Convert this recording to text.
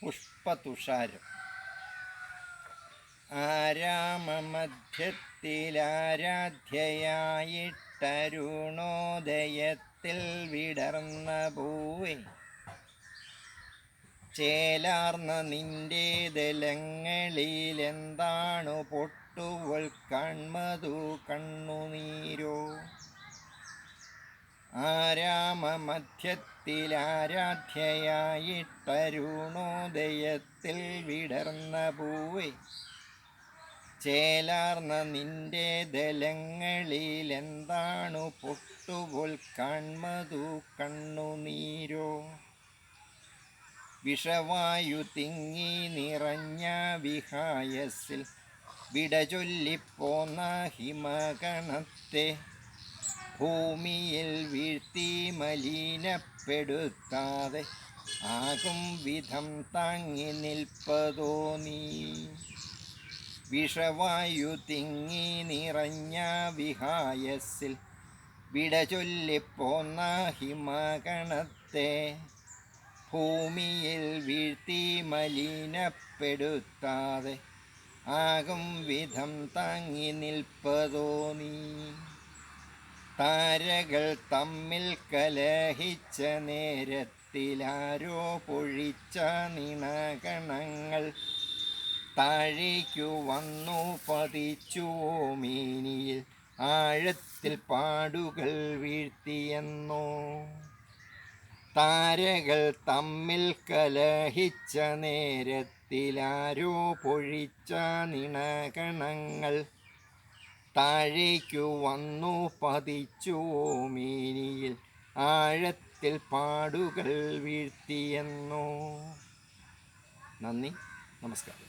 പുഷ്പതുഷാരം. ആരാമമധ്യത്തിലാരാധ്യയായിട്ടരുണോദയത്തിൽ വിടർന്ന പൂവേ, ചേലാർന്ന നിന്റെ ദലങ്ങളിലെന്താണു പൊട്ടുവൾ കൺമതു കണ്ണുനീരോ? ആരാമമധ്യത്തിലാരാധ്യയായിട്ടരുണോദയത്തിൽ വിടർന്ന പൂവേ, ചേലാർന്ന നിന്റെ ദലങ്ങളിലെന്താണു പൊട്ടുപോൽ കൺമതു കണ്ണുനീരോ? വിഷവായു തിങ്ങി നിറഞ്ഞ വിഹായസിൽ വിടചൊല്ലിപ്പോന്ന ഹിമകണത്തെ ഭൂമിയിൽ വീഴ്ത്തി മലിനപ്പെടുത്താതെ ആകും വിധം താങ്ങി നിൽപ്പതോ നീ? വിഷവായു തിങ്ങി നിറഞ്ഞ വിഹായസിൽ വിടചൊല്ലിപ്പോന്ന ഹിമകണത്തെ ഭൂമിയിൽ വീഴ്ത്തി മലിനപ്പെടുത്താതെ ആകും വിധം താങ്ങി നിൽപ്പതോ നീ? താരകൾ തമ്മിൽ കലഹിച്ച നേരത്തിലാരോ പൊഴിച്ച നിണകണങ്ങൾ താഴേക്കു വന്നു പതിച്ചുവോ മേനിയിൽ ആഴത്തിൽ പാടുകൾ വീഴ്ത്തിയെന്നോ? താരകൾ തമ്മിൽ കലഹിച്ച നേരത്തിലാരോ പൊഴിച്ച നിണകണങ്ങൾ താഴേക്കു വന്നു പതിച്ചുവോ മേനിയിൽ ആഴത്തിൽ പാടുകൾ വീഴ്ത്തിയെന്നോ? നന്ദി, നമസ്കാരം.